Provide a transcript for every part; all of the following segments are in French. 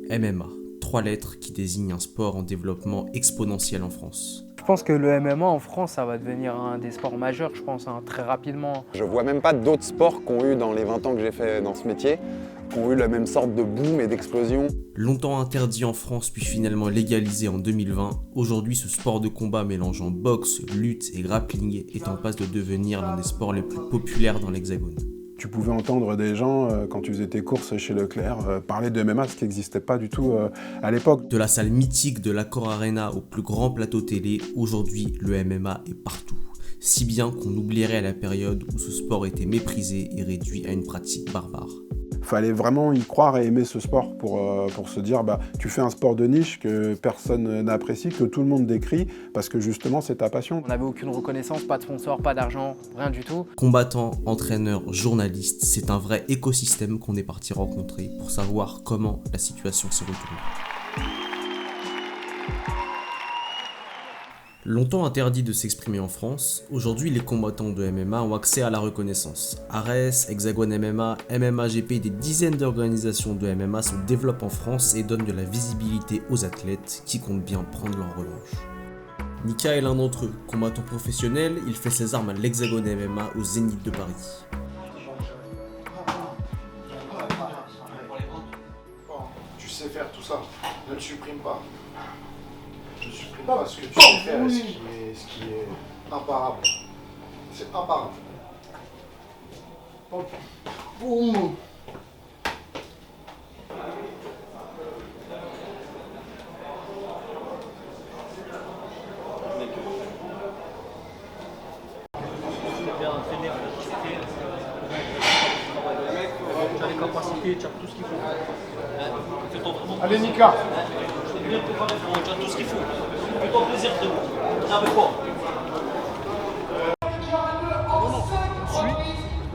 MMA, 3 lettres qui désignent un sport en développement exponentiel en France. Je pense que le MMA en France, ça va devenir un des sports majeurs, je pense, très rapidement. Je vois même pas d'autres sports qui ont eu dans les 20 ans que j'ai fait dans ce métier, qui ont eu la même sorte de boom et d'explosion. Longtemps interdit en France puis finalement légalisé en 2020, aujourd'hui ce sport de combat mélangeant boxe, lutte et grappling est en passe de devenir l'un des sports les plus populaires dans l'Hexagone. Tu pouvais entendre des gens, quand tu faisais tes courses chez Leclerc, parler de MMA, ce qui n'existait pas du tout à l'époque. De la salle mythique de l'Accor Arena au plus grand plateau télé, aujourd'hui le MMA est partout. Si bien qu'on oublierait la période où ce sport était méprisé et réduit à une pratique barbare. Fallait vraiment y croire et aimer ce sport pour se dire tu fais un sport de niche que personne n'apprécie, que tout le monde décrit, parce que justement c'est ta passion. On n'avait aucune reconnaissance, pas de sponsor, pas d'argent, rien du tout. Combattants, entraîneurs, journalistes, c'est un vrai écosystème qu'on est parti rencontrer pour savoir comment la situation s'est retournée. Longtemps interdit de s'exprimer en France, aujourd'hui les combattants de MMA ont accès à la reconnaissance. Ares, Hexagone MMA, MMA-GP, des dizaines d'organisations de MMA se développent en France et donnent de la visibilité aux athlètes qui comptent bien prendre leur revanche. Nika est l'un d'entre eux, combattant professionnel, il fait ses armes à l'Hexagone MMA au Zénith de Paris. Tu sais faire tout ça, ne le supprime pas. Je supprime pas ce que tu sais faire et ce qui est imparable. C'est imparable. Boum. Tu as les capacités, tu as tout ce qu'il faut. Allez Nika. Tu as tout ce qu'il faut. Fais-toi plaisir de viens avec moi.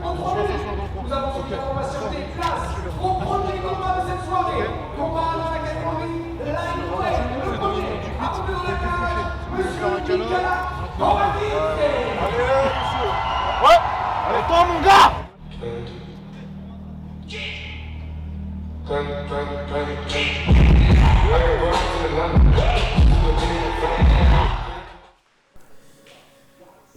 Nous avons une information des places au premier combat de cette soirée. Combat dans la catégorie Lightweight. Monsieur Nicolas Borati. Allez toi mon gars.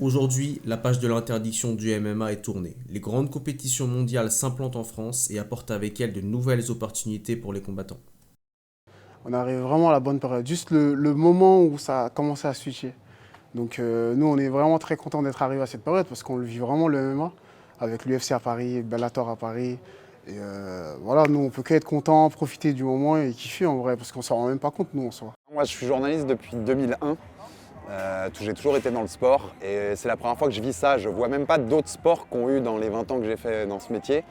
Aujourd'hui, la page de l'interdiction du MMA est tournée. Les grandes compétitions mondiales s'implantent en France et apportent avec elles de nouvelles opportunités pour les combattants. On arrive vraiment à la bonne période, juste le moment où ça a commencé à switcher. Donc nous, on est vraiment très contents d'être arrivés à cette période parce qu'on le vit vraiment le MMA avec l'UFC à Paris, Bellator à Paris. Et voilà, nous, on peut qu'être contents, profiter du moment et kiffer en vrai parce qu'on s'en rend même pas compte, nous, en soi. Moi, je suis journaliste depuis 2001. J'ai toujours été dans le sport et c'est la première fois que je vis ça. Je vois même pas d'autres sports qui ont eu dans les 20 ans que j'ai fait dans ce métier,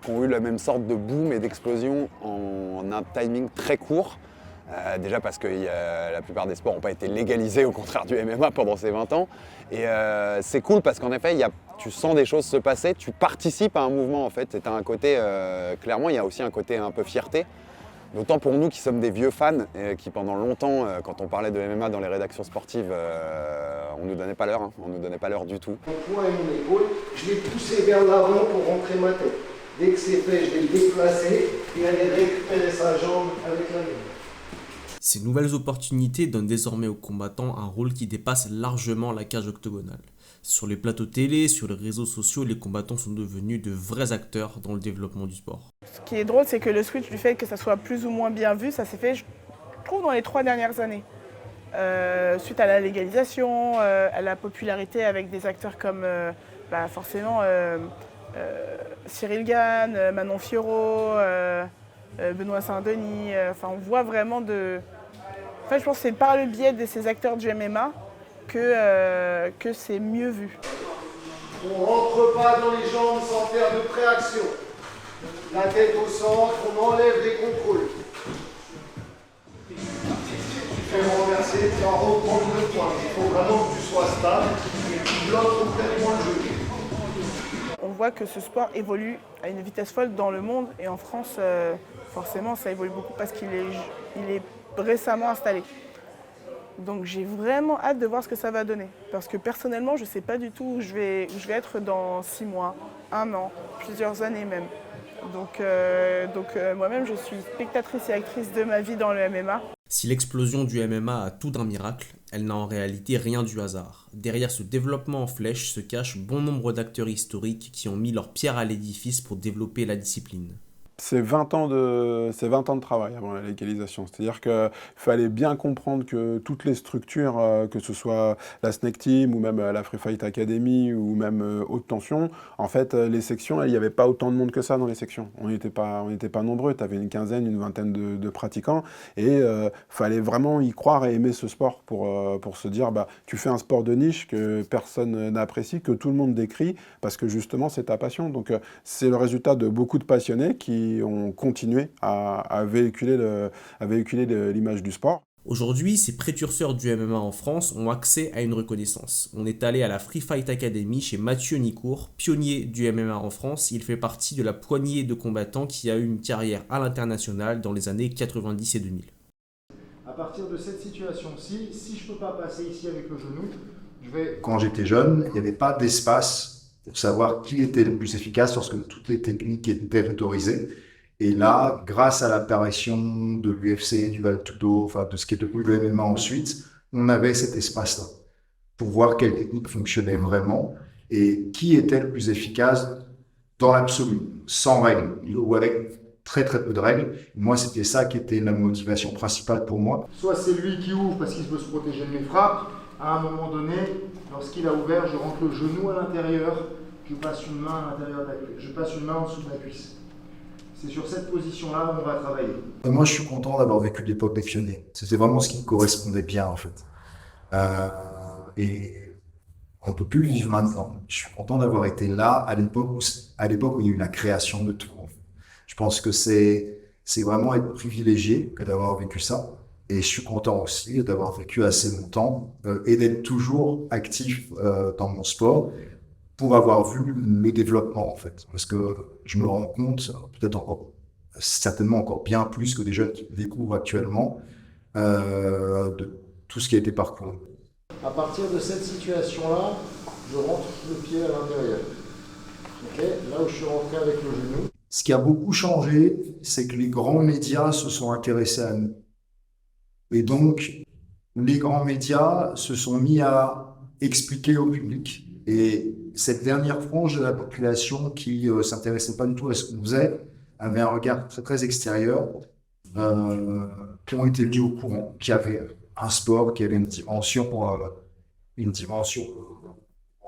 qui ont eu la même sorte de boom et d'explosion en un timing très court. Déjà parce que la plupart des sports n'ont pas été légalisés au contraire du MMA pendant ces 20 ans. Et c'est cool parce qu'en effet, tu sens des choses se passer, tu participes à un mouvement en fait. C'est un côté, clairement, il y a aussi un côté un peu fierté. D'autant pour nous qui sommes des vieux fans et qui pendant longtemps, quand on parlait de MMA dans les rédactions sportives, on ne nous donnait pas l'heure, on ne nous donnait pas l'heure du tout. Mon poing et mon épaule, je l'ai poussé vers l'avant pour rentrer ma tête. Dès que c'est fait, je vais le déplacer et aller récupérer sa jambe avec la mienne. Ces nouvelles opportunités donnent désormais aux combattants un rôle qui dépasse largement la cage octogonale. Sur les plateaux télé, sur les réseaux sociaux, les combattants sont devenus de vrais acteurs dans le développement du sport. Ce qui est drôle, c'est que le switch du fait que ça soit plus ou moins bien vu, ça s'est fait, je trouve, dans les 3 dernières années. Suite à la légalisation, à la popularité avec des acteurs comme forcément Cyril Gane, Manon Fiorot, Benoît Saint-Denis. On voit vraiment de... je pense que c'est par le biais de ces acteurs du MMA que c'est mieux vu. On ne rentre pas dans les jambes sans faire de préaction. La tête au centre, on enlève les contrôles. Tu fais renverser, tu vas reprendre le point. Il faut vraiment que tu sois stable et que tu bloques complètement le jeu. On voit que ce sport évolue à une vitesse folle dans le monde et en France, forcément, ça évolue beaucoup parce qu'il est récemment installé. Donc j'ai vraiment hâte de voir ce que ça va donner. Parce que personnellement, je ne sais pas du tout où je vais être dans 6 mois, 1 an, plusieurs années même. Donc moi-même, je suis spectatrice et actrice de ma vie dans le MMA. Si l'explosion du MMA a tout d'un miracle, elle n'a en réalité rien du hasard. Derrière ce développement en flèche se cachent bon nombre d'acteurs historiques qui ont mis leur pierre à l'édifice pour développer la discipline. C'est 20 ans de travail avant la légalisation. C'est-à-dire qu'il fallait bien comprendre que toutes les structures, que ce soit la Snake Team ou même la Free Fight Academy ou même Haute Tension, en fait, les sections, il n'y avait pas autant de monde que ça dans les sections. On n'était pas nombreux. Tu avais une quinzaine, une vingtaine de pratiquants et fallait vraiment y croire et aimer ce sport pour se dire, bah, tu fais un sport de niche que personne n'apprécie, que tout le monde décrit parce que justement, c'est ta passion. Donc, c'est le résultat de beaucoup de passionnés qui ont continué à véhiculer l'image du sport. Aujourd'hui, ces précurseurs du MMA en France ont accès à une reconnaissance. On est allé à la Free Fight Academy chez Mathieu Nicourt, pionnier du MMA en France. Il fait partie de la poignée de combattants qui a eu une carrière à l'international dans les années 90 et 2000. À partir de cette situation-ci, si je ne peux pas passer ici avec le genou, je vais... Quand j'étais jeune, il n'y avait pas d'espace pour savoir qui était le plus efficace lorsque toutes les techniques étaient autorisées. Et là, grâce à l'apparition de l'UFC, du Vale-Tudo, enfin de ce qui est devenu le MMA ensuite, on avait cet espace-là pour voir quelle technique fonctionnait vraiment et qui était le plus efficace dans l'absolu, sans règles ou avec très très peu de règles. Moi, c'était ça qui était la motivation principale pour moi. Soit c'est lui qui ouvre parce qu'il veut se protéger de mes frappes. À un moment donné, lorsqu'il a ouvert, je rentre le genou à l'intérieur, je passe une main à l'intérieur de la cuisse, je passe une main en dessous de la cuisse. C'est sur cette position-là où on va travailler. Moi, je suis content d'avoir vécu l'époque des pionniers. C'était vraiment ce qui me correspondait bien, en fait. Et on ne peut plus le vivre maintenant. Je suis content d'avoir été là à l'époque où il y a eu la création de tout. En fait. Je pense que c'est vraiment être privilégié que d'avoir vécu ça. Et je suis content aussi d'avoir vécu assez longtemps et d'être toujours actif dans mon sport pour avoir vu le développement, en fait. Parce que je me rends compte, certainement encore bien plus que des jeunes qui découvrent actuellement, de tout ce qui a été parcouru. À partir de cette situation-là, je rentre le pied à l'intérieur. Okay, là où je suis rentré avec le genou. Ce qui a beaucoup changé, c'est que les grands médias se sont intéressés à nous. Et donc, les grands médias se sont mis à expliquer au public. Et cette dernière frange de la population qui s'intéressait pas du tout à ce qu'on faisait avait un regard très, très extérieur, qui ont été mis au courant, qui avait un sport qui avait une dimension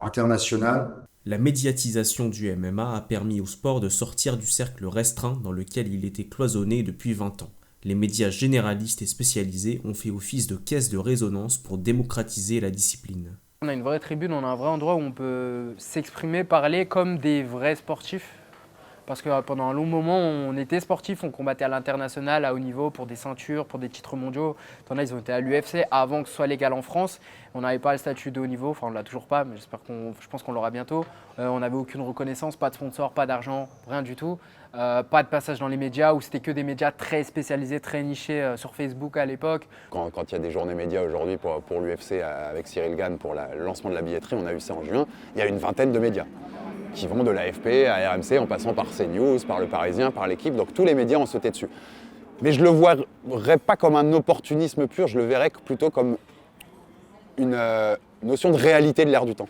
internationale. La médiatisation du MMA a permis au sport de sortir du cercle restreint dans lequel il était cloisonné depuis 20 ans. Les médias généralistes et spécialisés ont fait office de caisse de résonance pour démocratiser la discipline. On a une vraie tribune, on a un vrai endroit où on peut s'exprimer, parler comme des vrais sportifs. Parce que pendant un long moment, on était sportifs, on combattait à l'international, à haut niveau, pour des ceintures, pour des titres mondiaux. Ils ont été à l'UFC avant que ce soit légal en France. On n'avait pas le statut de haut niveau, enfin on ne l'a toujours pas, mais je pense qu'on l'aura bientôt. On n'avait aucune reconnaissance, pas de sponsor, pas d'argent, rien du tout. Pas de passage dans les médias, où c'était que des médias très spécialisés, très nichés sur Facebook à l'époque. Quand il y a des journées médias aujourd'hui pour l'UFC avec Cyril Gane pour le lancement de la billetterie, on a eu ça en juin, il y a une vingtaine de médias qui vont de l'AFP à RMC en passant par CNews, par Le Parisien, par l'équipe, donc tous les médias ont sauté dessus. Mais je ne le verrais pas comme un opportunisme pur, je le verrais plutôt comme une notion de réalité de l'ère du temps.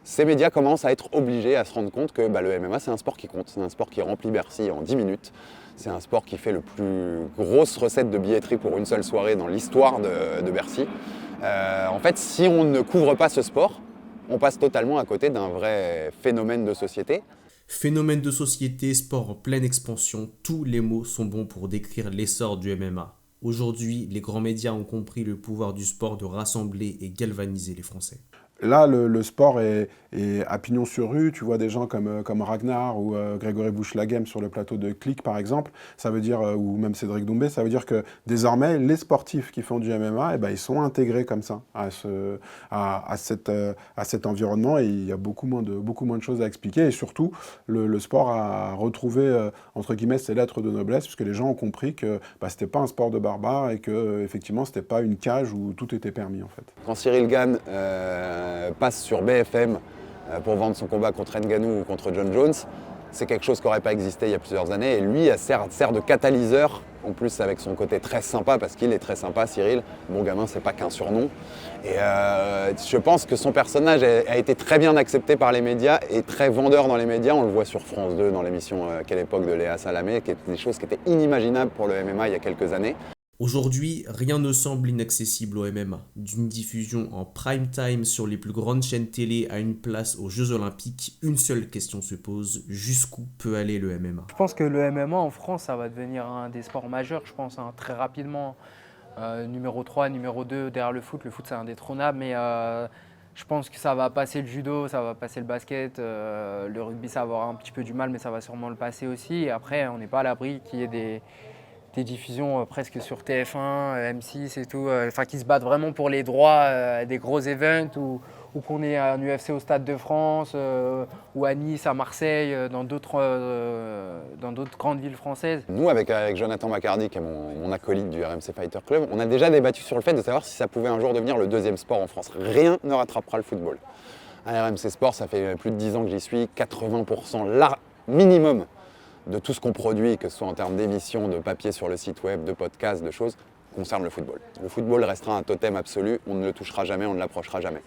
Ces médias commencent à être obligés à se rendre compte que le MMA c'est un sport qui compte, c'est un sport qui remplit Bercy en 10 minutes, c'est un sport qui fait le plus grosse recette de billetterie pour une seule soirée dans l'histoire de Bercy. En fait, si on ne couvre pas ce sport, on passe totalement à côté d'un vrai phénomène de société. Phénomène de société, sport en pleine expansion, tous les mots sont bons pour décrire l'essor du MMA. Aujourd'hui, les grands médias ont compris le pouvoir du sport de rassembler et galvaniser les Français. Là, le sport est à pignon sur rue. Tu vois des gens comme Ragnar ou Grégory Bouchelaghem sur le plateau de Click, par exemple. Ça veut dire, ou même Cédric Doumbé, ça veut dire que désormais, les sportifs qui font du MMA, ils sont intégrés comme ça à cet environnement. Et il y a beaucoup moins de choses à expliquer. Et surtout, le sport a retrouvé, entre guillemets, ses lettres de noblesse, puisque les gens ont compris que c'était pas un sport de barbares et que, effectivement, c'était pas une cage où tout était permis, en fait. Quand Cyril Gane passe sur BFM pour vendre son combat contre Ngannou ou contre John Jones, c'est quelque chose qui n'aurait pas existé il y a plusieurs années. Et lui, sert de catalyseur, en plus avec son côté très sympa, parce qu'il est très sympa, Cyril. Bon gamin, c'est pas qu'un surnom. Et je pense que son personnage a été très bien accepté par les médias et très vendeur dans les médias. On le voit sur France 2 dans l'émission Quelle époque de Léa Salamé, qui étaient des choses qui étaient inimaginables pour le MMA il y a quelques années. Aujourd'hui, rien ne semble inaccessible au MMA. D'une diffusion en prime time sur les plus grandes chaînes télé à une place aux Jeux Olympiques, une seule question se pose, jusqu'où peut aller le MMA ? Je pense que le MMA en France, ça va devenir un des sports majeurs, je pense, très rapidement. Numéro 3, numéro 2 derrière le foot c'est indétrônable, mais je pense que ça va passer le judo, ça va passer le basket, le rugby ça va avoir un petit peu du mal, mais ça va sûrement le passer aussi. Et après, on n'est pas à l'abri qu'il y ait des diffusions presque sur TF1, M6 et tout, qui se battent vraiment pour les droits des gros events, ou qu'on ait un UFC au Stade de France, ou à Nice, à Marseille, dans d'autres grandes villes françaises. Nous, avec Jonathan Macardy, qui est mon acolyte du RMC Fighter Club, on a déjà débattu sur le fait de savoir si ça pouvait un jour devenir le deuxième sport en France. Rien ne rattrapera le football. À RMC Sport, ça fait plus de 10 ans que j'y suis, 80% là, minimum, de tout ce qu'on produit, que ce soit en termes d'émissions, de papier sur le site web, de podcasts, de choses, concerne le football. Le football restera un totem absolu, on ne le touchera jamais, on ne l'approchera jamais.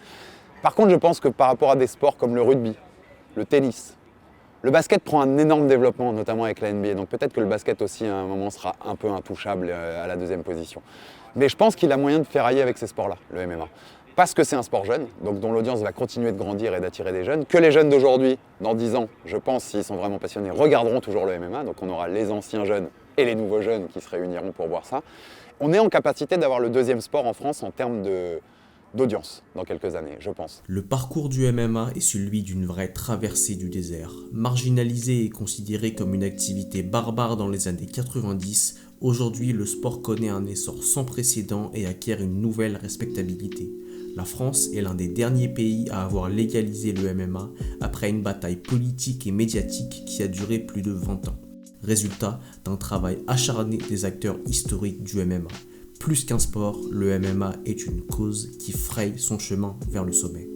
Par contre, je pense que par rapport à des sports comme le rugby, le tennis, le basket prend un énorme développement, notamment avec la NBA. Donc peut-être que le basket aussi, à un moment, sera un peu intouchable à la deuxième position. Mais je pense qu'il a moyen de ferrailler avec ces sports-là, le MMA. Parce que c'est un sport jeune, donc dont l'audience va continuer de grandir et d'attirer des jeunes, que les jeunes d'aujourd'hui, dans 10 ans, je pense, s'ils sont vraiment passionnés, regarderont toujours le MMA. Donc on aura les anciens jeunes et les nouveaux jeunes qui se réuniront pour voir ça. On est en capacité d'avoir le deuxième sport en France en termes d'audience dans quelques années, je pense. Le parcours du MMA est celui d'une vraie traversée du désert. Marginalisé et considéré comme une activité barbare dans les années 90, aujourd'hui le sport connaît un essor sans précédent et acquiert une nouvelle respectabilité. La France est l'un des derniers pays à avoir légalisé le MMA après une bataille politique et médiatique qui a duré plus de 20 ans. Résultat d'un travail acharné des acteurs historiques du MMA. Plus qu'un sport, le MMA est une cause qui fraye son chemin vers le sommet.